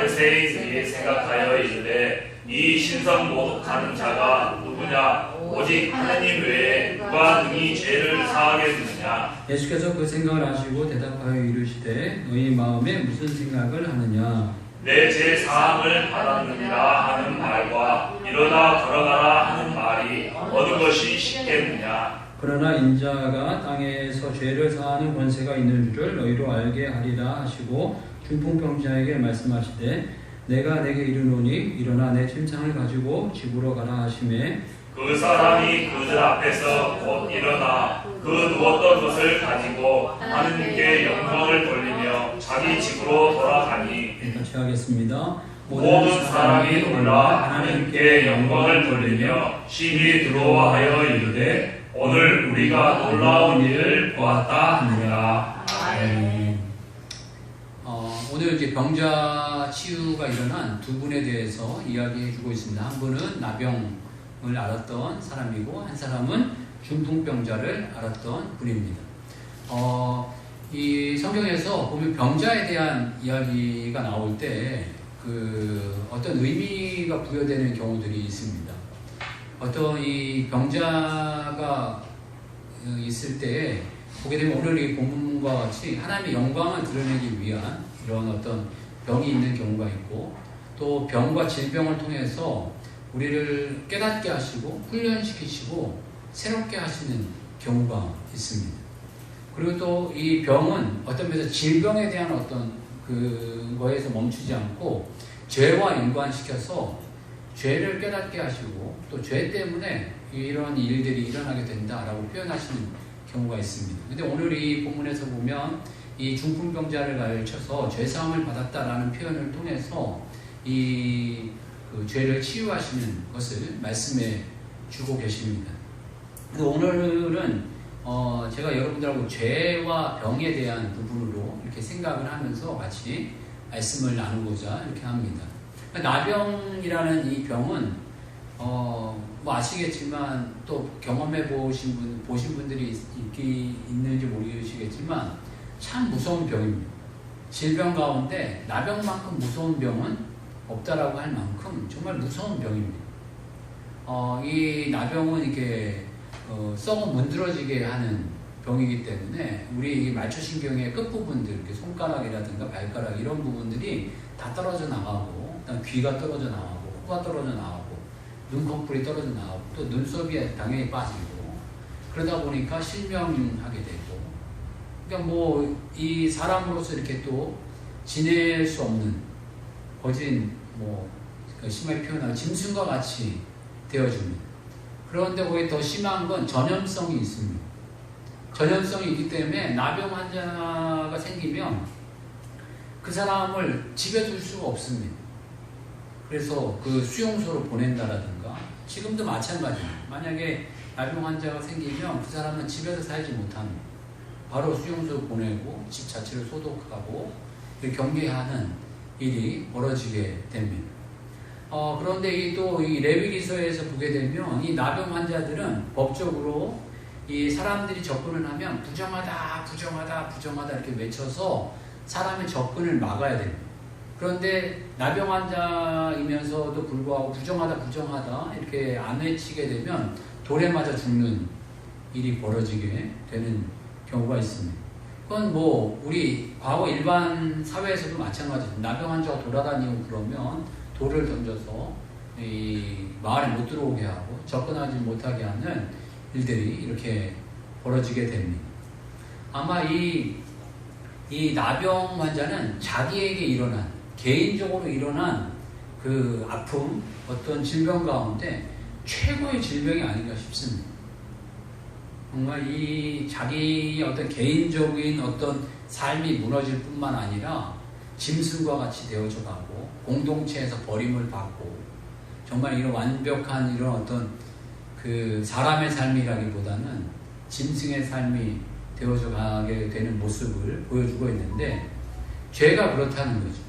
바리새인들이 생각하여 이르되 이 신성모독하는 자가 누구냐? 오직 하느님 외에 누가 능히 죄를 사하겠느냐? 예수께서 그 생각을 아시고 대답하여 이르시되 너희 마음에 무슨 생각을 하느냐? 내 죄 사함을 받았느니라 하는 말과 일어나 걸어가라 하는 말이 어느 것이 쉽겠느냐? 그러나 인자가 땅에서 죄를 사하는 권세가 있는 줄을 너희로 알게 하리라 하시고 중풍병자에게 말씀하시되 내가 내게 이르노니 일어나 내 침상을 가지고 집으로 가라 하시매 그 사람이 그들 앞에서 곧 일어나 그 누웠던 것을 가지고 하느님께 영광을 돌리며 자기 집으로 돌아가니 같이 하겠습니다. 모든 사람이 놀라 하느님께 영광을 돌리며 심히 두려워하여 이르되 오늘 우리가 놀라운 일을 보았다 하니라. 아멘. 오늘 이제 병자 치유가 일어난 두 분에 대해서 이야기해주고 있습니다. 한 분은 나병을 앓았던 사람이고 한 사람은 중풍병자를 앓았던 분입니다. 이 성경에서 보면 병자에 대한 이야기가 나올 때 어떤 의미가 부여되는 경우들이 있습니다. 어떤 이 병자가 있을 때 보게 되면 오늘 이 본문과 같이 하나님의 영광을 드러내기 위한 이런 어떤 병이 있는 경우가 있고 또 병과 질병을 통해서 우리를 깨닫게 하시고 훈련시키시고 새롭게 하시는 경우가 있습니다. 그리고 또 이 병은 어떤 면에서 질병에 대한 어떤 그거에서 멈추지 않고 죄와 연관시켜서 죄를 깨닫게 하시고 또 죄 때문에 이런 일들이 일어나게 된다라고 표현하시는 경우가 있습니다. 근데 오늘 이 본문에서 보면 이 중풍병자를 가르쳐서 죄사함을 받았다라는 표현을 통해서 이 죄를 치유하시는 것을 말씀해 주고 계십니다. 그래서 오늘은 제가 여러분들하고 죄와 병에 대한 부분으로 이렇게 생각을 하면서 같이 말씀을 나누고자 이렇게 합니다. 나병이라는 이 병은 뭐 아시겠지만 또 경험해 보신 분들이 있는지 모르시겠지만 참 무서운 병입니다. 질병 가운데 나병만큼 무서운 병은 없다라고 할 만큼 정말 무서운 병입니다. 이 나병은 이렇게 썩어 문드러지게 하는 병이기 때문에 우리 말초신경의 끝부분들, 이렇게 손가락이라든가 발가락 이런 부분들이 다 떨어져 나가고, 그다음 귀가 떨어져 나가고, 코가 떨어져 나가고, 눈꺼풀이 떨어져 나가고, 또 눈썹이 당연히 빠지고, 그러다 보니까 실명하게 되고, 그러니까 뭐 이 사람으로서 이렇게 또 지낼 수 없는 거진 뭐 심하게 표현하면 짐승과 같이 되어집니다. 그런데 거기 더 심한 건 전염성이 있습니다. 전염성이 있기 때문에 나병 환자가 생기면 그 사람을 집에 둘 수가 없습니다. 그래서 그 수용소로 보낸다라든가 지금도 마찬가지입니다. 만약에 나병 환자가 생기면 그 사람은 집에서 살지 못합니다. 바로 수용소로 보내고 집 자체를 소독하고 경계하는 일이 벌어지게 됩니다. 그런데 또 이 레위기서에서 보게 되면 이 나병 환자들은 법적으로 이 사람들이 접근을 하면 부정하다 이렇게 외쳐서 사람의 접근을 막아야 됩니다. 그런데 나병 환자이면서도 불구하고 부정하다 이렇게 안 외치게 되면 돌에 맞아 죽는 일이 벌어지게 되는 경우가 있습니다. 그건 뭐 우리 과거 일반 사회에서도 마찬가지입니다. 나병 환자가 돌아다니고 그러면 돌을 던져서 이 마을에 못 들어오게 하고 접근하지 못하게 하는 일들이 이렇게 벌어지게 됩니다. 아마 이 나병 환자는 자기에게 일어난, 개인적으로 일어난 그 아픔, 어떤 질병 가운데 최고의 질병이 아닌가 싶습니다. 정말 이 자기의 어떤 개인적인 어떤 삶이 무너질 뿐만 아니라 짐승과 같이 되어져 가고 공동체에서 버림을 받고 정말 이런 완벽한 이런 어떤 그 사람의 삶이라기보다는 짐승의 삶이 되어져 가게 되는 모습을 보여주고 있는데 죄가 그렇다는 거죠.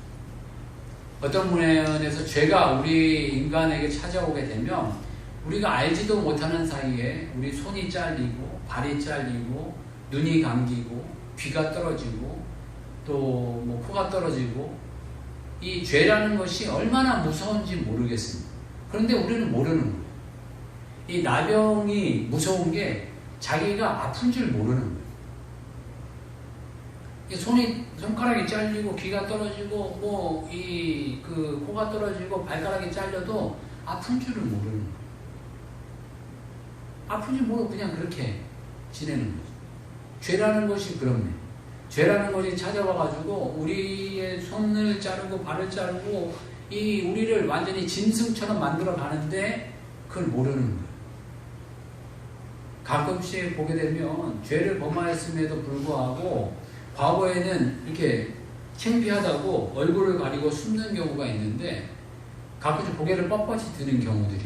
어떤 면에서 죄가 우리 인간에게 찾아오게 되면 우리가 알지도 못하는 사이에 우리 손이 잘리고 발이 잘리고 눈이 감기고 귀가 떨어지고 또 뭐 코가 떨어지고 이 죄라는 것이 얼마나 무서운지 모르겠습니다. 그런데 우리는 모르는 거예요. 이 나병이 무서운 게 자기가 아픈 줄 모르는 거예요. 손가락이 잘리고 귀가 떨어지고 코가 떨어지고 발가락이 잘려도 아픈 줄을 모르는 거예요. 아픈지 모르고 그냥 그렇게 지내는 거죠. 죄라는 것이 그렇네. 죄라는 것이 찾아와가지고 우리의 손을 자르고 발을 자르고 우리를 완전히 짐승처럼 만들어 가는데 그걸 모르는 거예요. 가끔씩 보게 되면 죄를 범하였음에도 불구하고 과거에는 이렇게 창피하다고 얼굴을 가리고 숨는 경우가 있는데 가끔씩 고개를 뻣뻣이 드는 경우들이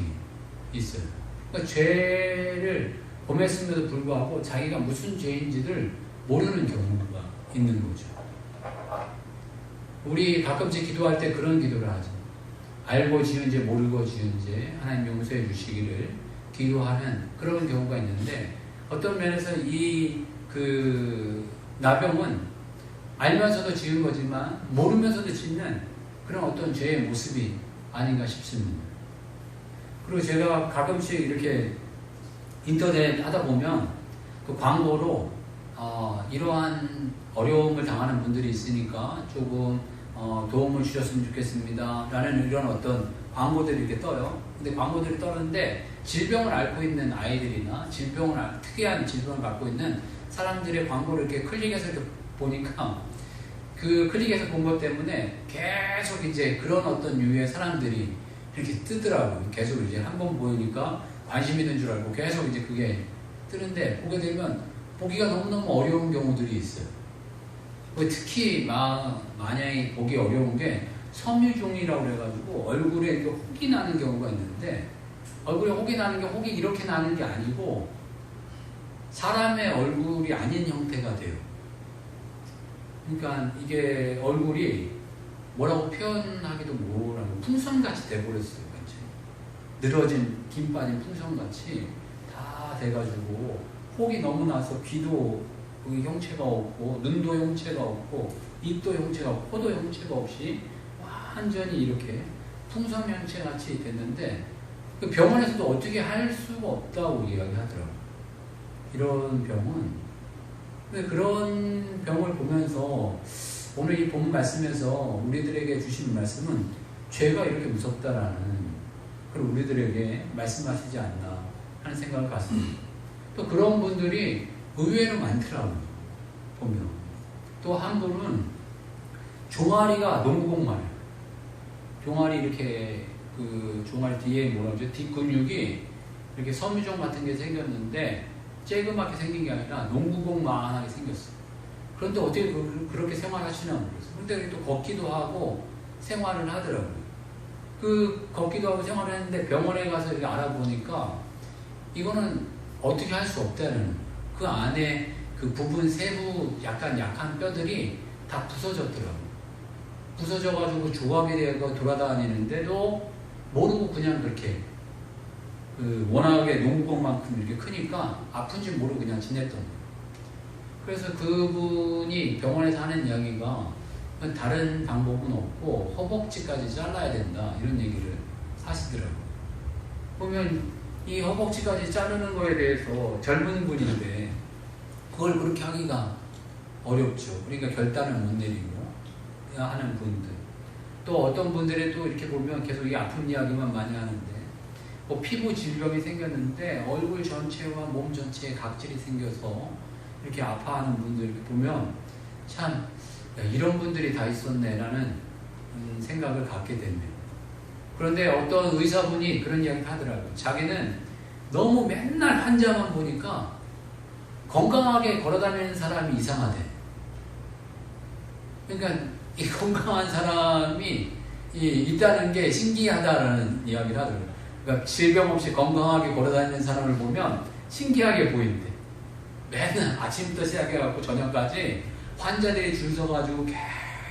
있어요. 그러니까 죄를 범했음에도 불구하고 자기가 무슨 죄인지를 모르는 경우가 있는 거죠. 우리 가끔씩 기도할 때 그런 기도를 하죠. 알고 지은 죄 모르고 지은 죄 하나님 용서해 주시기를 기도하는 그런 경우가 있는데 어떤 면에서 나병은 알면서도 지은 거지만 모르면서도 짓는 그런 어떤 죄의 모습이 아닌가 싶습니다. 그리고 제가 가끔씩 이렇게 인터넷 하다 보면 그 광고로 이러한 어려움을 당하는 분들이 있으니까 조금 도움을 주셨으면 좋겠습니다 라는 이런 어떤 광고들이 이렇게 떠요. 근데 광고들이 떠는데 질병을 앓고 있는 아이들이나 특이한 질병을 갖고 있는 사람들의 광고를 이렇게 클릭해서 이렇게 보니까 그 클릭해서 본 것 때문에 계속 이제 그런 어떤 유의 사람들이 이렇게 뜨더라고요. 계속 이제 한번 보이니까 관심 있는 줄 알고 계속 이제 그게 뜨는데 보게 되면 보기가 너무너무 어려운 경우들이 있어요. 특히 만약에 보기 어려운 게 섬유종이라고 그래가지고 얼굴에 이렇게 혹이 나는 경우가 있는데 얼굴에 혹이 나는 게 혹이 이렇게 나는 게 아니고 사람의 얼굴이 아닌 형태가 돼요. 그러니까 이게 얼굴이 뭐라고 표현하기도 뭐라고 풍선같이 돼버렸어요. 완전히. 늘어진 김 빠진 풍선같이 다 돼가지고 혹이 너무 나서 귀도 형체가 없고 눈도 형체가 없고 입도 형체가 없고 코도 형체가 없이 완전히 이렇게 풍선 형체같이 됐는데 그 병원에서도 어떻게 할 수가 없다고 이야기하더라고요. 이런 병은 그런 병을 보면서 오늘 이 본 말씀에서 우리들에게 주신 말씀은 죄가 이렇게 무섭다라는 그걸 우리들에게 말씀하시지 않나 하는 생각을 갖습니다. 또 그런 분들이 의외로 많더라고요. 보면 또 한 분은 종아리가 농구공 말이에요. 종아리 이렇게 종아리 뒤에 뭐라 그러죠? 뒷근육이 이렇게 섬유종 같은 게 생겼는데 쬐그맣게 생긴 게 아니라 농구공만하게 생겼어요. 그런데 어떻게 그렇게 생활하시나 모르겠어요. 그런데 또 걷기도 하고 생활을 하더라고요. 걷기도 하고 생활을 했는데 병원에 가서 이렇게 알아보니까 이거는 어떻게 할 수 없다는 그 안에 그 부분 세부 약간 약한 뼈들이 다 부서졌더라고요. 부서져가지고 조각이 되고 돌아다니는데도 모르고 그냥 그렇게 워낙에 농구공만큼 이렇게 크니까 아픈지 모르고 그냥 지냈던 거예요. 그래서 그분이 병원에서 하는 이야기가 다른 방법은 없고 허벅지까지 잘라야 된다 이런 얘기를 하시더라고요. 보면 이 허벅지까지 자르는 거에 대해서 젊은 분인데 그걸 그렇게 하기가 어렵죠. 그러니까 결단을 못 내리고 하는 분들. 또 어떤 분들이 또 이렇게 보면 계속 이 아픈 이야기만 많이 하는데 피부 질병이 생겼는데 얼굴 전체와 몸 전체에 각질이 생겨서 이렇게 아파하는 분들 보면 참 이런 분들이 다 있었네라는 생각을 갖게 됩니다. 그런데 어떤 의사분이 그런 이야기를 하더라고요. 자기는 너무 맨날 환자만 보니까 건강하게 걸어다니는 사람이 이상하대. 그러니까 이 건강한 사람이 있다는 게 신기하다라는 이야기를 하더라고요. 그러니까 질병 없이 건강하게 걸어다니는 사람을 보면 신기하게 보인대. 맨날 아침부터 시작해갖고 저녁까지 환자들이 줄 서가지고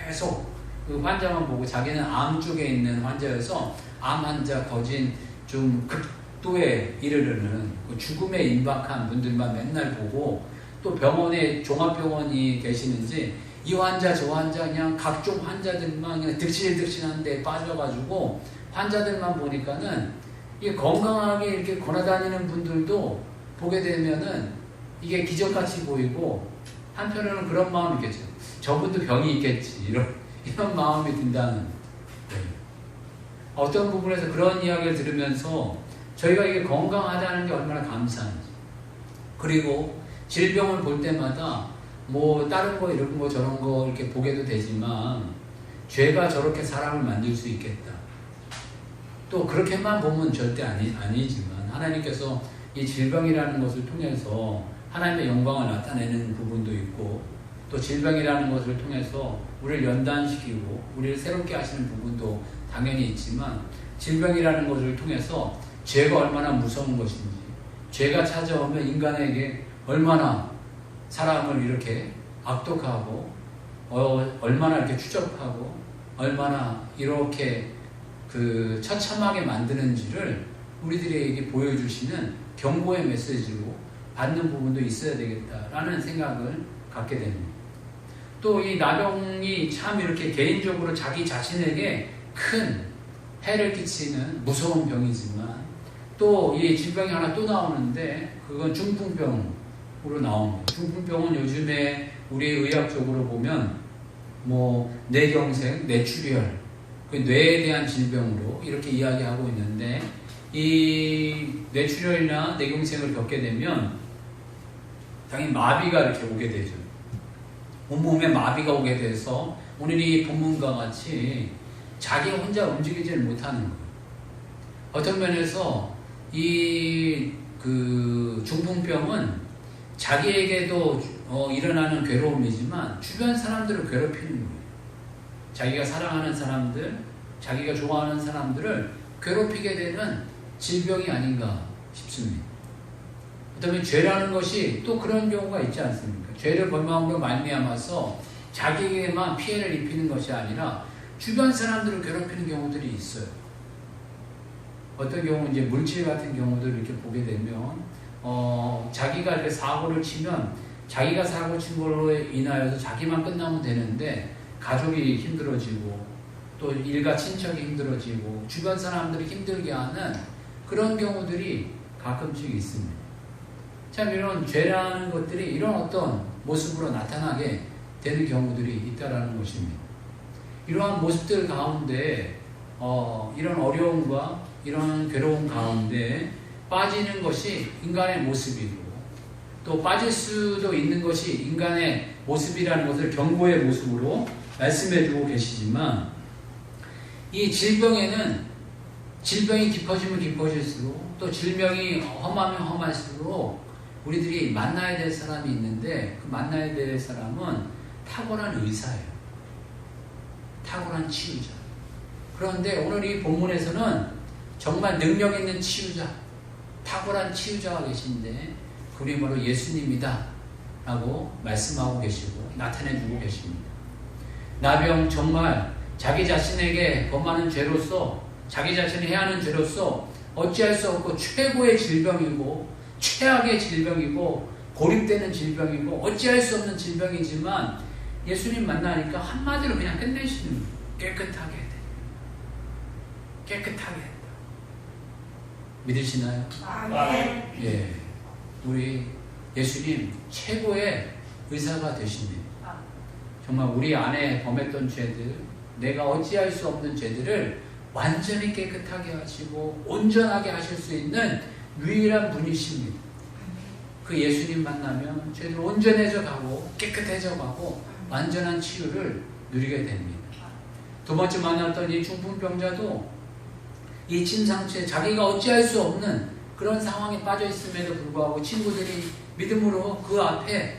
계속 그 환자만 보고 자기는 암 쪽에 있는 환자여서 암 환자 거진 좀 극도에 이르르는 그 죽음에 임박한 분들만 맨날 보고 또 병원에 종합병원이 계시는지 이 환자 저 환자 그냥 각종 환자들만 그냥 득실득실한 데 빠져가지고 환자들만 보니까는 이게 건강하게 이렇게 걸어다니는 분들도 보게 되면은 이게 기적같이 보이고 한편으로는 그런 마음이 있겠죠. 저분도 병이 있겠지 이런 마음이 든다는. 네. 어떤 부분에서 그런 이야기를 들으면서 저희가 이게 건강하다는 게 얼마나 감사한지, 그리고 질병을 볼 때마다 뭐 다른 거 이런 거 저런 거 이렇게 보게도 되지만 죄가 저렇게 사람을 만들 수 있겠다. 또 그렇게만 보면 절대 아니지만 하나님께서 이 질병이라는 것을 통해서 하나님의 영광을 나타내는 부분도 있고, 또 질병이라는 것을 통해서 우리를 연단시키고 우리를 새롭게 하시는 부분도 당연히 있지만, 질병이라는 것을 통해서 죄가 얼마나 무서운 것인지, 죄가 찾아오면 인간에게 얼마나 사람을 이렇게 악독하고 얼마나 이렇게 추적하고 얼마나 이렇게 그 처참하게 만드는지를 우리들에게 보여주시는 경고의 메시지로 받는 부분도 있어야 되겠다라는 생각을 갖게 됩니다. 또 이 나병이 참 이렇게 개인적으로 자기 자신에게 큰 해를 끼치는 무서운 병이지만, 또 이 질병이 하나 또 나오는데 그건 중풍병으로 나옵니다. 중풍병은 요즘에 우리 의학적으로 보면 뭐 뇌경색, 뇌출혈, 그 뇌에 대한 질병으로 이렇게 이야기하고 있는데, 이 뇌출혈이나 뇌경색을 겪게 되면 당연히 마비가 이렇게 오게 되죠. 온몸에 마비가 오게 돼서 오늘 이 본문과 같이 자기 혼자 움직이지를 못하는 거예요. 어떤 면에서 이 그 중풍병은 자기에게도 일어나는 괴로움이지만 주변 사람들을 괴롭히는 거예요. 자기가 사랑하는 사람들, 자기가 좋아하는 사람들을 괴롭히게 되는 질병이 아닌가 싶습니다. 그다음에 죄라는 것이 또 그런 경우가 있지 않습니까? 죄를 범함으로 말미암아서 자기에게만 피해를 입히는 것이 아니라 주변 사람들을 괴롭히는 경우들이 있어요. 어떤 경우 이제 물질 같은 경우들 이렇게 보게 되면 자기가 이렇게 사고를 치면 자기가 사고 친 걸로 인하여서 자기만 끝나면 되는데 가족이 힘들어지고 또 일가 친척이 힘들어지고 주변 사람들이 힘들게 하는 그런 경우들이 가끔씩 있습니다. 참 이런 죄라는 것들이 이런 어떤 모습으로 나타나게 되는 경우들이 있다라는 것입니다. 이러한 모습들 가운데 이런 어려움과 이런 괴로움 가운데 빠지는 것이 인간의 모습이고, 또 빠질 수도 있는 것이 인간의 모습이라는 것을 경고의 모습으로 말씀해주고 계시지만, 이 질병에는 질병이 깊어지면 깊어질수록, 또 질병이 험하면 험할수록 우리들이 만나야 될 사람이 있는데, 그 만나야 될 사람은 탁월한 의사예요. 탁월한 치유자. 그런데 오늘 이 본문에서는 정말 능력 있는 치유자, 탁월한 치유자가 계신데 그분이 바로 예수님이다 라고 말씀하고 계시고 나타내주고 계십니다. 나병 정말 자기 자신에게 범하는 죄로서, 자기 자신이 해야 하는 죄로서 어찌할 수 없고 최고의 질병이고 최악의 질병이고 고립되는 질병이고 어찌할 수 없는 질병이지만, 예수님 만나니까 한마디로 그냥 끝내시는 거예요. 깨끗하게 돼. 깨끗하게 했다. 믿으시나요? 아멘. 예, 우리 예수님 최고의 의사가 되십니다. 정말 우리 안에 범했던 죄들, 내가 어찌할 수 없는 죄들을 완전히 깨끗하게 하시고 온전하게 하실 수 있는 유일한 분이십니다. 그 예수님 만나면 죄들 온전해져 가고 깨끗해져 가고 완전한 치유를 누리게 됩니다. 두 번째 만났던 이 중풍병자도 이 침상처에 자기가 어찌할 수 없는 그런 상황에 빠져 있음에도 불구하고 친구들이 믿음으로 그 앞에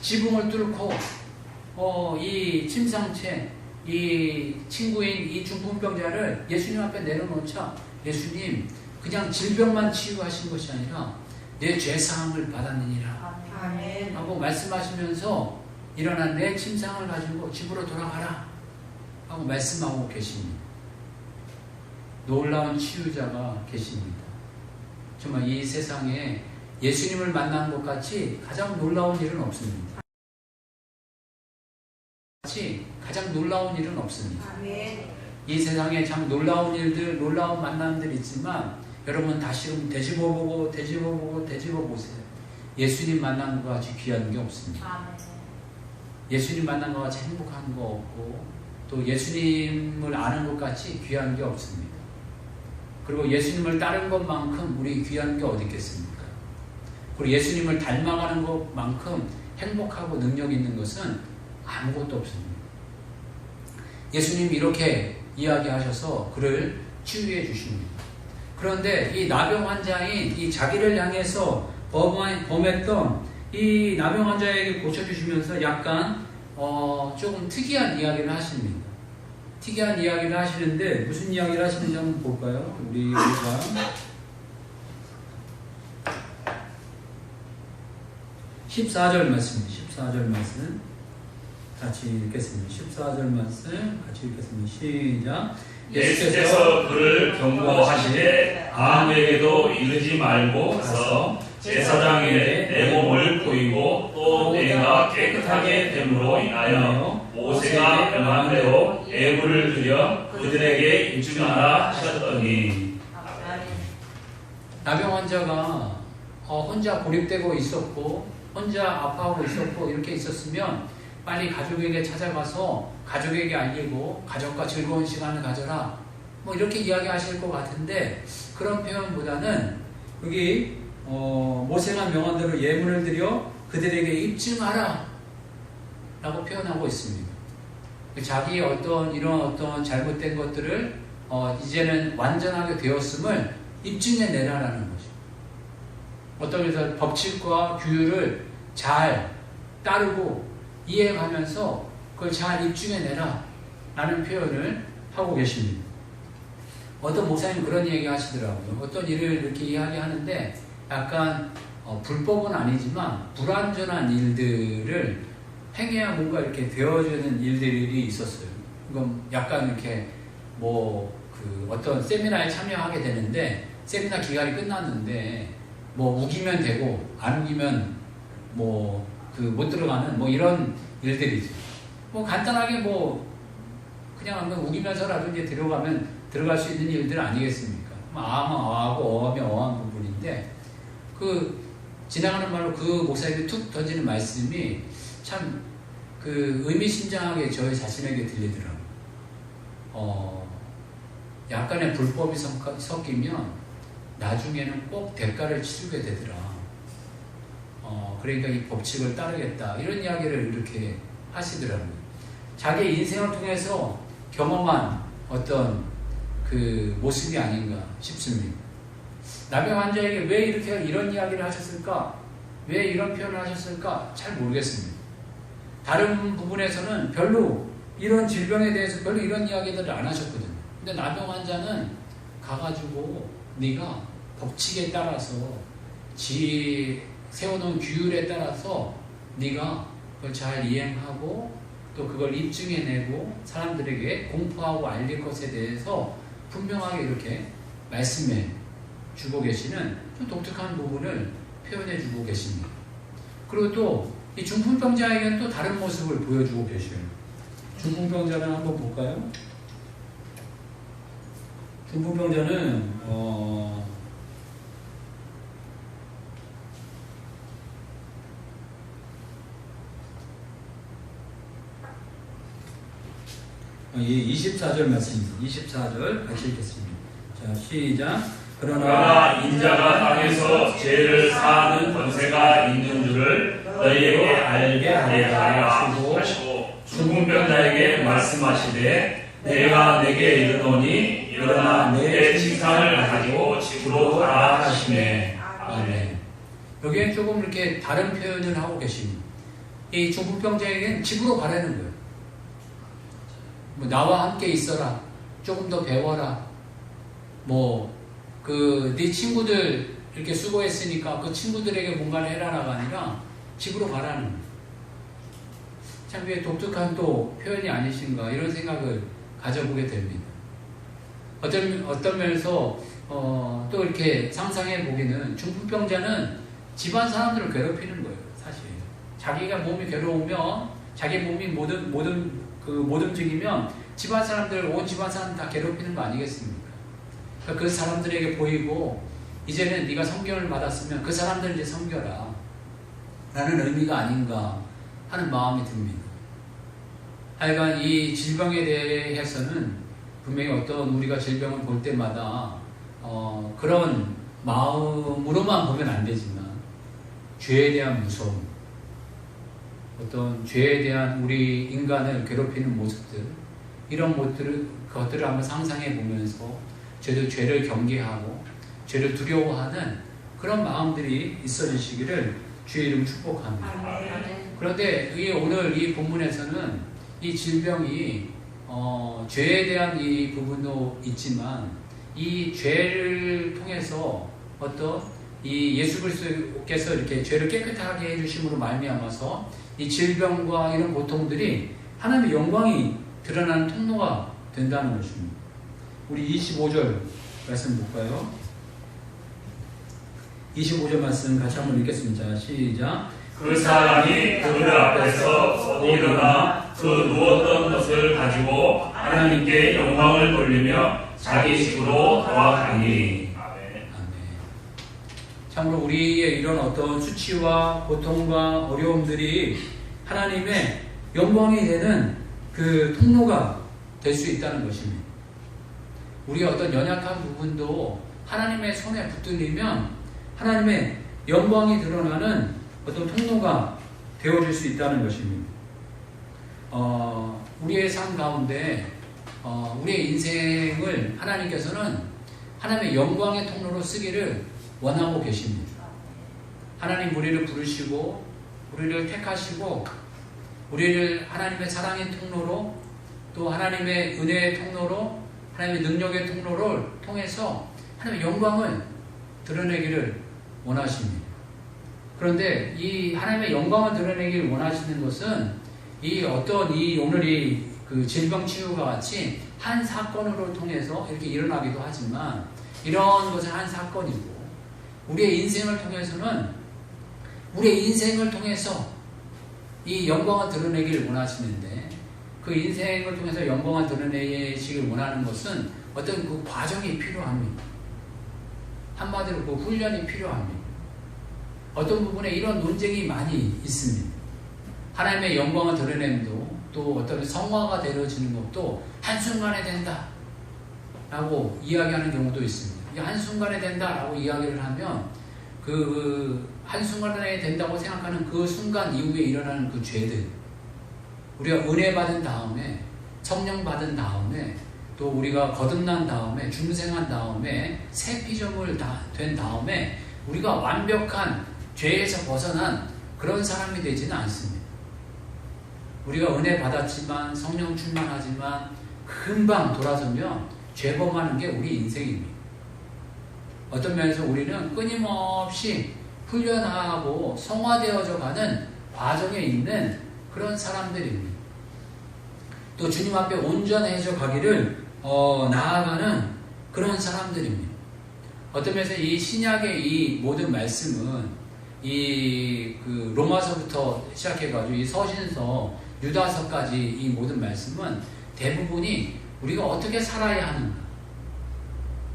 지붕을 뚫고 이 침상채, 이 친구인 이 중풍병자를 예수님 앞에 내려놓자 예수님 그냥 질병만 치유하신 것이 아니라 내 죄사함을 받았느니라 아멘. 하고 말씀하시면서 일어난 내 침상을 가지고 집으로 돌아가라 하고 말씀하고 계십니다. 놀라운 치유자가 계십니다. 정말 이 세상에 예수님을 만난 것 같이 가장 놀라운 일은 없습니다. 같이 가장 놀라운 일은 없습니다. 아멘. 이 세상에 참 놀라운 일들, 놀라운 만남들 있지만 여러분 다시금 되짚어보고 보세요. 예수님 만난 것 같이 귀한 게 없습니다. 아멘. 예수님 만난 것 같이 행복한 거 없고 또 예수님을 아는 것 같이 귀한 게 없습니다. 그리고 예수님을 따른 것만큼 우리 귀한 게 어디 있겠습니까? 그리고 예수님을 닮아가는 것만큼 행복하고 능력 있는 것은 아무것도 없습니다. 예수님이 이렇게 이야기하셔서 그를 치유해 주십니다. 그런데 이 나병 환자인 이 자기를 향해서 범했던 이 나병 환자에게 고쳐주시면서 약간 조금 특이한 이야기를 하십니다. 특이한 이야기를 하시는데 무슨 이야기를 하시는지 한번 볼까요? 우리가 14절 말씀 같이 읽겠습니다. 14절 말씀 같이 읽겠습니다. 시작. 예수께서 그를 경고하시되 아무에게도 이르지 말고 가서 제사장에게 내 몸을 보이고 또 내가 깨끗하게 됨으로 인하여 모세가 명한 대로 예물을 드려 그들에게 입증하라 하셨더니. 나병 환자가 혼자 고립되고 있었고 혼자 아파하고 있었고 이렇게 있었으면 빨리 가족에게 찾아가서 가족에게 알리고 가족과 즐거운 시간을 가져라 뭐 이렇게 이야기하실 것 같은데 그런 표현보다는 여기 모세가 명한 대로 예물을 드려 그들에게 입증하라 라고 표현하고 있습니다. 자기의 이런 잘못된 것들을 이제는 완전하게 되었음을 입증해 내라라는 거죠. 어떤 의미에서 법칙과 규율을 잘 따르고 이해가면서 그걸 잘 입증해내라 라는 표현을 하고 계십니다. 어떤 목사님 그런 얘기 하시더라고요. 어떤 일을 이렇게 이야기하는데 약간 불법은 아니지만 불완전한 일들을 행해야 뭔가 이렇게 되어지는 일들이 있었어요. 이건 약간 이렇게 어떤 세미나에 참여하게 되는데 세미나 기간이 끝났는데 우기면 되고 안 우기면 못 들어가는 이런 일들이죠. 간단하게 그냥 한번 우기면서라도 이제 들어갈 수 있는 일들 아니겠습니까? 아하면 아하고 어하면 어한 부분인데 지나가는 말로 그 목사님이 툭 던지는 말씀이 참 의미심장하게 저희 자신에게 들리더라고요. 약간의 불법이 섞이면 나중에는 꼭 대가를 치르게 되더라. 그러니까 이 법칙을 따르겠다. 이런 이야기를 이렇게 하시더라고요. 자기 인생을 통해서 경험한 어떤 모습이 아닌가 싶습니다. 나병 환자에게 왜 이런 이야기를 하셨을까? 왜 이런 표현을 하셨을까? 잘 모르겠습니다. 다른 부분에서는 별로 이런 질병에 대해서 별로 이런 이야기들을 안 하셨거든요. 근데 나병 환자는 가가지고 네가 법칙에 따라서 세워놓은 규율에 따라서 네가 그걸 잘 이행하고 또 그걸 입증해내고 사람들에게 공포하고 알릴 것에 대해서 분명하게 이렇게 말씀해 주고 계시는 좀 독특한 부분을 표현해 주고 계십니다. 그리고 또 이 중풍병자에게는 또 다른 모습을 보여주고 계셔요. 중풍병자를 한번 볼까요? 중풍병자는 24절 말씀입니다. 24절 같이 읽겠습니다. 자, 시작. 그러나 인자가 땅에서 죄를 사하는 권세가 있는 줄을 너희에게 알게 하려 하시고 중풍병자에게 말씀하시되 내가 내게 이르노니 일어나 내 침상을 가지고 집으로 가라 하시네. 아멘. 여기에 조금 이렇게 다른 표현을 하고 계십니다. 이 중풍병자에게는 집으로 가라는 거예요. 나와 함께 있어라. 조금 더 배워라. 네 친구들 이렇게 수고했으니까 그 친구들에게 뭔가를 해라라가 아니라 집으로 가라는 거예요. 참 독특한 또 표현이 아니신가 이런 생각을 가져보게 됩니다. 어떤 면에서 또 이렇게 상상해 보기는 중풍병자는 집안 사람들을 괴롭히는 거예요. 사실 자기가 몸이 괴로우면 자기 몸이 모든 못 움직이면 집안 사람들, 온 집안 사람 다 괴롭히는 거 아니겠습니까? 그러니까 그 사람들에게 보이고 이제는 네가 성경을 받았으면 그 사람들 이제 섬겨라 라는 의미가 아닌가 하는 마음이 듭니다. 하여간 이 질병에 대해서는 분명히 어떤 우리가 질병을 볼 때마다 그런 마음으로만 보면 안 되지만 죄에 대한 무서움, 어떤 죄에 대한 우리 인간을 괴롭히는 모습들, 이런 것들을 한번 상상해 보면서 저도 죄를 경계하고 죄를 두려워하는 그런 마음들이 있어지시기를 주의 이름 축복합니다. 그런데 오늘 이 본문에서는 이 질병이 죄에 대한 이 부분도 있지만 이 죄를 통해서 어떤 이 예수 그리스도께서 이렇게 죄를 깨끗하게 해주심으로 말미암아서 이 질병과 이런 고통들이 하나님의 영광이 드러나는 통로가 된다는 것입니다. 우리 25절 말씀 볼까요? 25절 말씀 같이 한번 읽겠습니다. 시작. 그 사람이 그들 앞에서 일어나 그 누웠던 것을 가지고 하나님께 영광을 돌리며 자기 집으로 돌아가니. 아멘. 참으로 우리의 이런 어떤 수치와 고통과 어려움들이 하나님의 영광이 되는 그 통로가 될 수 있다는 것입니다. 우리의 어떤 연약한 부분도 하나님의 손에 붙들리면 하나님의 영광이 드러나는 어떤 통로가 되어질 수 있다는 것입니다. 우리의 삶 가운데 우리의 인생을 하나님께서는 하나님의 영광의 통로로 쓰기를 원하고 계십니다. 하나님 우리를 부르시고 우리를 택하시고 우리를 하나님의 사랑의 통로로 또 하나님의 은혜의 통로로 하나님의 능력의 통로를 통해서 하나님의 영광을 드러내기를 원하십니다. 그런데 이 하나님의 영광을 드러내기를 원하시는 것은 오늘 그 질병 치유가 같이 한 사건으로 통해서 이렇게 일어나기도 하지만 이런 것은 한 사건이고 우리의 인생을 통해서 이 영광을 드러내기를 원하시는데 그 인생을 통해서 영광을 드러내시길 원하는 것은 어떤 그 과정이 필요합니다. 한마디로 그 훈련이 필요합니다. 어떤 부분에 이런 논쟁이 많이 있습니다. 하나님의 영광을 드러냄도 또 어떤 성화가 되어지는 것도 한순간에 된다 라고 이야기하는 경우도 있습니다. 이게 한순간에 된다 라고 이야기를 하면 그 한순간에 된다고 생각하는 그 순간 이후에 일어나는 그 죄들, 우리가 은혜 받은 다음에 성령 받은 다음에 또 우리가 거듭난 다음에 중생한 다음에 새 피조물 된 다음에 우리가 완벽한 죄에서 벗어난 그런 사람이 되지는 않습니다. 우리가 은혜 받았지만 성령 충만하지만 금방 돌아서면 죄범하는 게 우리 인생입니다. 어떤 면에서 우리는 끊임없이 훈련하고 성화되어져 가는 과정에 있는 그런 사람들입니다. 또 주님 앞에 온전해져 가기를 나아가는 그런 사람들입니다. 어떤 면에서 이 신약의 이 모든 말씀은 그 로마서부터 시작해가지고 이 서신서, 유다서까지 이 모든 말씀은 대부분이 우리가 어떻게 살아야 하는가,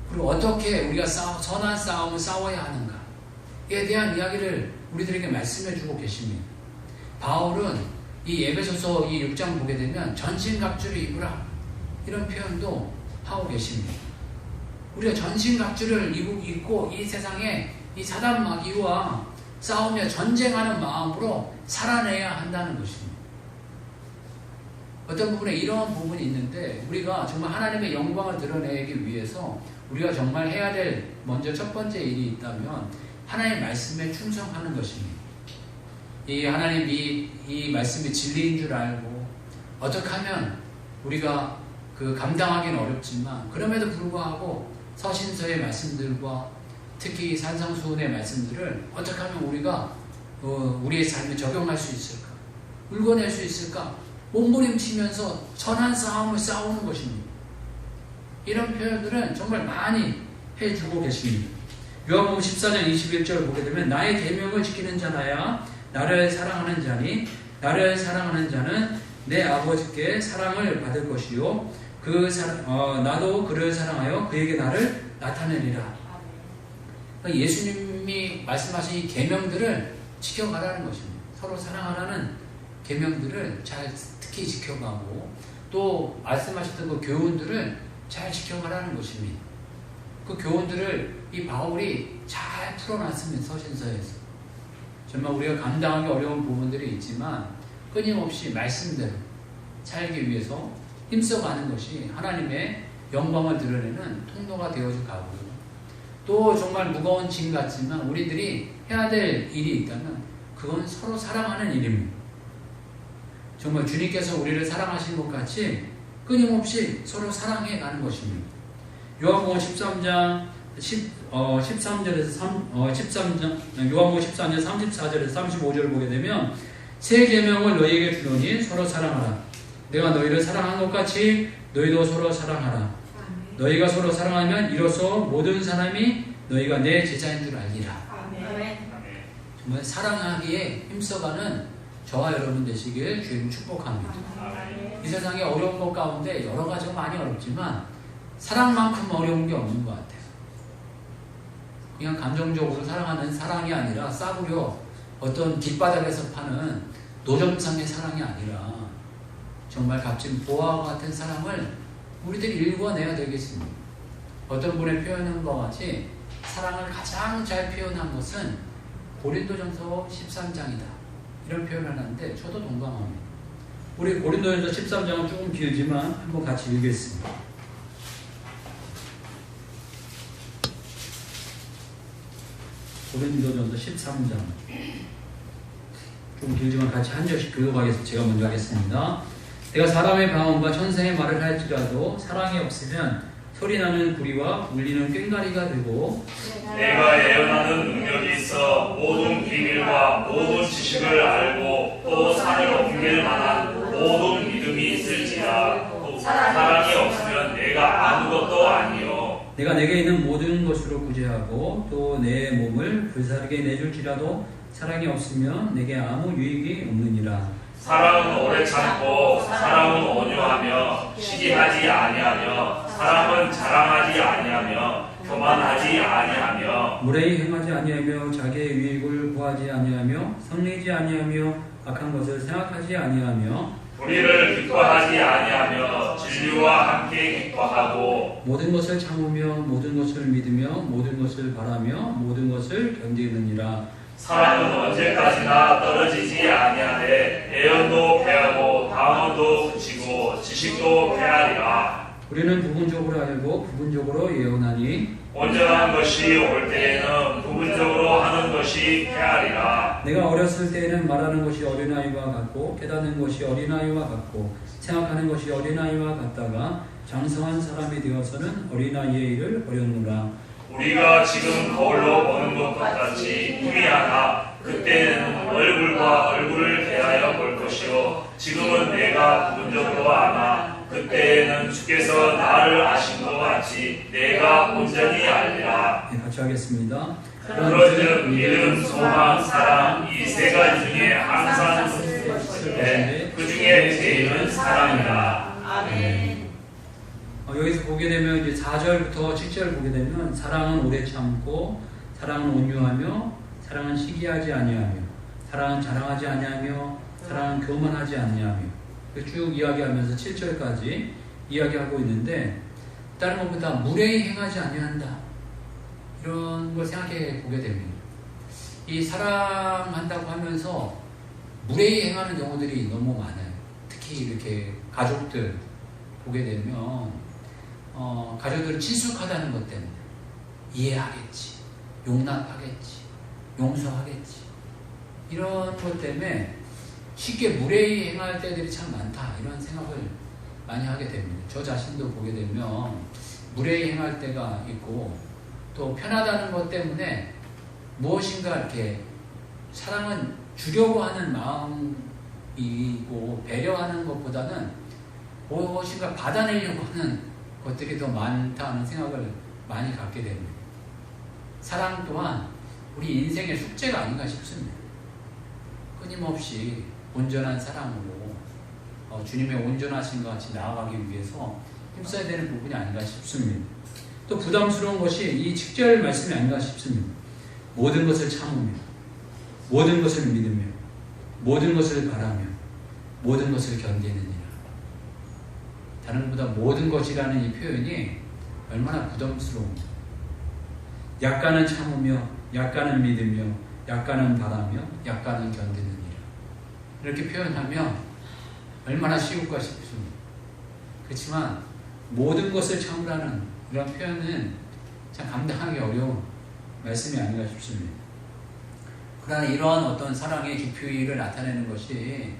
그리고 어떻게 우리가 선한 싸움을 싸워야 하는가에 대한 이야기를 우리들에게 말씀해주고 계십니다. 바울은 이 에베소서 이 6장 보게 되면 전신갑주를 입으라 이런 표현도 하고 계십니다. 우리가 전신갑주를 입고 이 세상에 이 사단 마귀와 싸우며 전쟁하는 마음으로 살아내야 한다는 것입니다. 어떤 부분에 이런 부분이 있는데 우리가 정말 하나님의 영광을 드러내기 위해서 우리가 정말 해야 될 먼저 첫 번째 일이 있다면 하나님의 말씀에 충성하는 것입니다. 이 하나님 이 말씀이 진리인 줄 알고 어떻게 하면 우리가 그 감당하기는 어렵지만 그럼에도 불구하고 서신서의 말씀들과 특히 산상수훈의 말씀들을 어떻게 하면 우리가 우리의 삶에 적용할 수 있을까, 읽어낼 수 있을까, 몸부림치면서 선한 싸움을 싸우는 것입니다. 이런 표현들은 정말 많이 해주고 계십니다. 요한복음 14장 21절 보게 되면 나의 계명을 지키는 자나야 나를 사랑하는 자니 나를 사랑하는 자는 내 아버지께 사랑을 받을 것이요 나도 그를 사랑하여 그에게 나를 나타내리라. 그러니까 예수님이 말씀하신 이 계명들을 지켜가라는 것입니다. 서로 사랑하라는 계명들을 잘 특히 지켜가고 또 말씀하셨던 그 교훈들을 잘 지켜가라는 것입니다. 그 교훈들을 이 바울이 잘 풀어놨습니다. 서신서에서. 정말 우리가 감당하기 어려운 부분들이 있지만 끊임없이 말씀대로 살기 위해서 힘써가는 것이 하나님의 영광을 드러내는 통로가 되어져 가고, 또 정말 무거운 짐 같지만 우리들이 해야 될 일이 있다면 그건 서로 사랑하는 일입니다. 정말 주님께서 우리를 사랑하시는 것 같이 끊임없이 서로 사랑해 가는 것입니다. 요한복음 13장 13절에서 요한복음 13장 34절에서 35절을 보게 되면 새 계명을 너희에게 주노니 서로 사랑하라. 내가 너희를 사랑한 것 같이 너희도 서로 사랑하라. 너희가 서로 사랑하면 이로써 모든 사람이 너희가 내 제자인 줄 알리라. 정말 사랑하기에 힘써가는 저와 여러분 되시길 주님 축복합니다. 이 세상에 어려운 것 가운데 여러 가지가 많이 어렵지만 사랑만큼 어려운 게 없는 것 같아요. 그냥 감정적으로 사랑하는 사랑이 아니라 싸구려 어떤 길바닥에서 파는 노점상의 사랑이 아니라 정말 값진 보화와 같은 사랑을 우리들이 일궈내야 되겠습니다. 어떤 분의 표현한 것 같이 사랑을 가장 잘 표현한 것은 고린도전서 13장이다. 이런 표현을 하는데 저도 동감합니다. 우리 고린도전서 13장은 조금 길지만 한번 같이 읽겠습니다. 고린도전서 13장 좀 길지만 같이 한 절씩 교독하겠습니다. 제가 먼저 하겠습니다. 내가 사람의 방언과 천사의 말을 할지라도 사랑이 없으면 소리나는 구리와 울리는 꽹과리가 되고 내가 예언하는 능력이 있어 모든 비밀과 모든 지식을 알고 또 산을 옮길 만한 모든 믿음이 있을지라 사랑이 없으면 내가 아무것도 아니요. 내가 내게 있는 모든 것으로 구제하고 또 내 몸을 불사르게 내줄지라도 사랑이 없으면 내게 아무 유익이 없느니라. 사랑은 오래 참고 사랑은 온유하며 시기하지 아니하며 사랑은 자랑하지 아니하며 교만하지 아니하며 무례히 행하지 아니하며 자기의 유익을 구하지 아니하며 성내지 아니하며 악한 것을 생각하지 아니하며 불의를 기뻐하지 아니하며 진리와 함께 기뻐하고 모든 것을 참으며 모든 것을 믿으며 모든 것을 바라며 모든 것을 견디느니라. 사랑은 언제까지나 떨어지지 아니하되 애연도 패하고 방언도 그치고 지식도 패하리라. 우리는 부분적으로 알고 부분적으로 예언하니 온전한 것이 올 때에는 부분적으로 하는 것이 패하리라. 내가 어렸을 때에는 말하는 것이 어린아이와 같고 깨닫는 것이 어린아이와 같고 생각하는 것이 어린아이와 같다가 장성한 사람이 되어서는 어린아이의 일을 버렸노라. 우리가 지금 거울로 보는 것과 같이 희미하나 그때는 얼굴과 얼굴을 대하여 볼 것이요 지금은 내가 부분적으로 아나 그때에는 주께서 나를 아신 것 같이 내가 온전히 알리라. 네, 같이 하겠습니다. 그런즉 믿음, 소망, 사랑 이 세 가지 중에 항상 있을 그 중에 제일은 사랑이라. 아멘. 여기서 보게 되면 이제 4절부터 7절 보게 되면 사랑은 오래 참고 사랑은 온유하며 사랑은 시기하지 아니하며 사랑은 자랑하지 아니하며 사랑은 교만하지 아니하며 쭉 이야기하면서 7절까지 이야기하고 있는데 다른 것보다 무례히 행하지 아니한다 이런 걸 생각해 보게 됩니다. 이 사랑한다고 하면서 무례히 행하는 경우들이 너무 많아요. 특히 이렇게 가족들 보게 되면 가족들은 친숙하다는 것 때문에 이해하겠지, 용납하겠지, 용서하겠지 이런 것 때문에 쉽게 무례히 행할 때들이 참 많다 이런 생각을 많이 하게 됩니다. 저 자신도 보게 되면 무례히 행할 때가 있고 또 편하다는 것 때문에 무엇인가 이렇게 사랑은 주려고 하는 마음이고 배려하는 것보다는 무엇인가 받아내려고 하는 것들이 더 많다는 생각을 많이 갖게 됩니다. 사랑 또한 우리 인생의 숙제가 아닌가 싶습니다. 끊임없이 온전한 사랑으로 주님의 온전하신 것 같이 나아가기 위해서 힘써야 되는 부분이 아닌가 싶습니다. 또 부담스러운 것이 이 7절 말씀이 아닌가 싶습니다. 모든 것을 참으며 모든 것을 믿으며 모든 것을 바라며 모든 것을 견디느니라. 다른 것보다 모든 것이라는 이 표현이 얼마나 부담스러운지. 약간은 참으며 약간은 믿으며 약간은 바라며 약간은 견디느니라. 이렇게 표현하면 얼마나 쉬울까 싶습니다. 그렇지만 모든 것을 참으라는 이런 표현은 참 감당하기 어려운 말씀이 아닌가 싶습니다. 그러나 이러한 어떤 사랑의 깊이를 나타내는 것이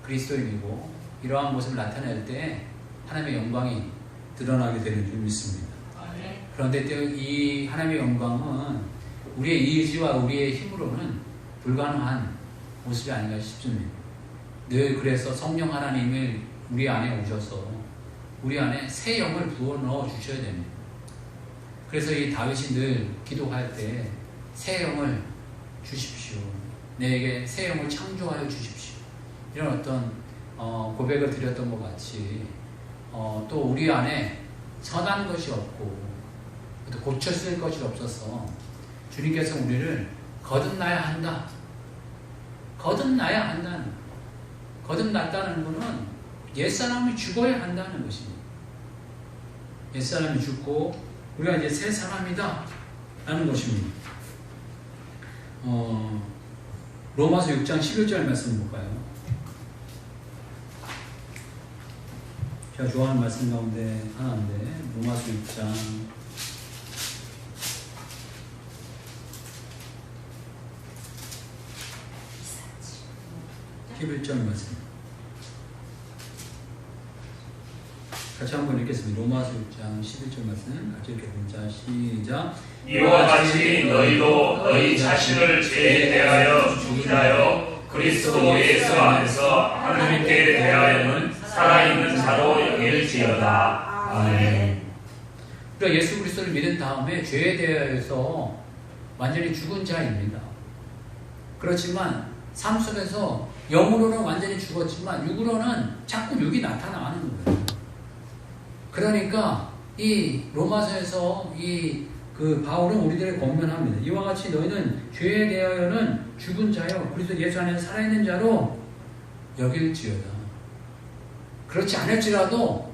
그리스도인이고 이러한 모습을 나타낼 때 하나님의 영광이 드러나게 되는 줄 믿습니다. 그런데 또 이 하나님의 영광은 우리의 의지와 우리의 힘으로는 불가능한 모습이 아닌가 싶습니다. 늘 그래서 성령 하나님을 우리 안에 오셔서 우리 안에 새 영을 부어넣어 주셔야 됩니다. 그래서 이 다윗이 늘 기도할 때 새 영을 주십시오. 내게 새 영을 창조하여 주십시오. 이런 어떤 고백을 드렸던 것 같이 또 우리 안에 선한 것이 없고 또 고쳐쓸 것이 없어서 주님께서 우리를 거듭나야 한다. 거듭나야 한다는, 거듭났다는 것은 옛사람이 죽어야 한다는 것입니다. 옛사람이 죽고 우리가 이제 새 사람이다 라는 것입니다. 로마서 6장 11절 말씀 볼까요? 제가 좋아하는 말씀 가운데 하나인데 로마서 6장 11절 말씀 같이 한번 읽겠습니다. 로마서 6장 11절 말씀 같이 읽겠습니다. 시작. 이와 같이 너희도 너희 자신을 죄에 대하여 죽이하여 그리스도 예수 안에서 하나님께 대하여는 살아있는 자로 여길지어다. 아멘. 그러니까 예수 그리스도를 믿은 다음에 죄에 대하여서 완전히 죽은 자입니다. 그렇지만 삶 속에서 영으로는 완전히 죽었지만 육으로는 자꾸 육이 나타나는 거예요. 그러니까 이 로마서에서 그 바울은 우리들을 권면합니다. 이와 같이 너희는 죄에 대하여는 죽은 자요 그리스도 예수 안에서 살아있는 자로 여길지어다. 그렇지 않을지라도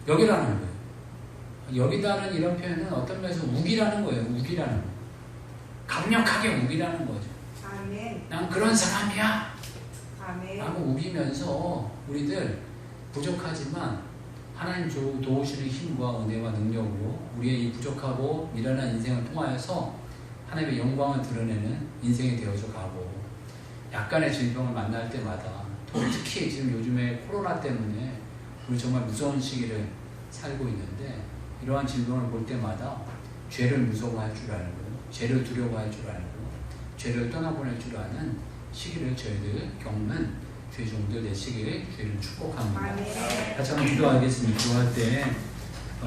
여기라는 거예요. 여기다는 이런 표현은 어떤 면에서 우기라는 거예요. 우기라는 거. 강력하게 우기라는 거죠. 아멘. 난 그런 사람이야 아멘. 라고 우기면서 우리들 부족하지만 하나님 도우시는 힘과 은혜와 능력으로 우리의 이 부족하고 미련한 인생을 통하여서 하나님의 영광을 드러내는 인생이 되어져 가고 약간의 질병을 만날 때마다 특히 지금 요즘에 코로나 때문에 우리 정말 무서운 시기를 살고 있는데 이러한 질병을 볼 때마다 죄를 무서워할 줄 알고 죄를 두려워할 줄 알고 죄를 떠나보낼 줄 아는 시기를 저희들 겪는 주의 종들 되시길 주의를 축복합니다. 같이 한번 기도하겠습니다. 기도할 때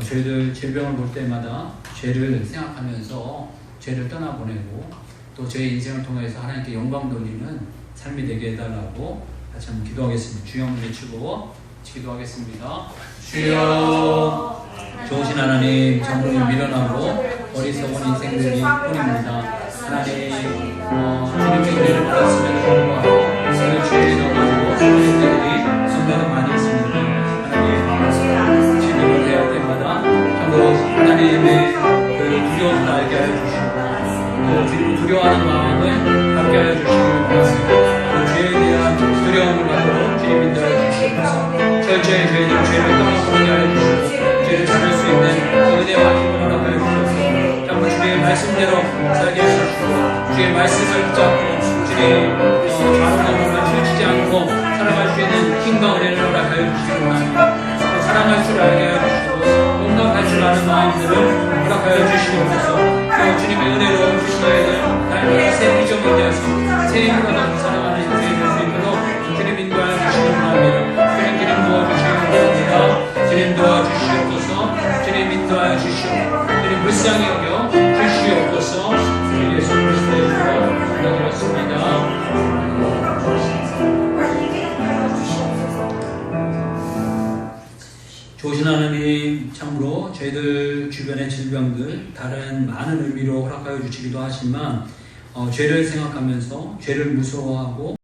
저희들 질병을 볼 때마다 죄를 생각하면서 죄를 떠나보내고 또 저희 인생을 통해서 하나님께 영광 돌리는 삶이 되게 해달라고 같이 한번 기도하겠습니다. 주여 한번 외치고 기도하겠습니다. 주여, 좋으신 하나님, 정말 미련하고 어리석은 인생들이 뿐입니다. 하나님, 주님의 은혜를 받았음에도 불구하고 그 죄에 넘어지고 주님들이 성도도 많이 했습니다. 하나님, 기도를 해야 할 때마다 정말 하나님의 그 두려움을 알게 하여 주시고 그 주님을 두려워하는 마음을 갖게 하여 주시기 원합니다. 그 죄에 대한 두려움을 갖고 주님 인도하여 주시옵소서. 철저히 저희들 죄를 떠나보게 하여 주시고 죄를 잡을 수 있는 은혜와 힘을 허락하여 주시옵소서. 정말 주님의 말씀대로 살게 하시옵소서. 주의 말씀을 붙잡고 주님 좌우로 치우치지 않고 살아갈 수 있는 힘과 은혜를 허락하여 주시기 원합니다. 사랑할 줄 알게 하여 주시고 용납할 줄 아는 마음들을 허락하여 주시옵소서. 또 주님의 은혜로 우리 저희들 날마다 새 비전을 되어서 새 힘으로 넘는 사랑하는 인생이 될 수 있도록 주님 인도하여 주시기 원합니다. 주님 도와주시옵소서. 주님 도와주시옵소서. 주님 인도하여 주시옵소서. 주님 불쌍히 여겨 주시옵소서. 주님 예수 그리스도의 이름으로 기도드렸습니다. 아버지 하나님, 참으로 저희들 주변의 질병들 다른 많은 의미로 허락하여 주시기도 하지만 죄를 생각하면서 죄를 무서워하고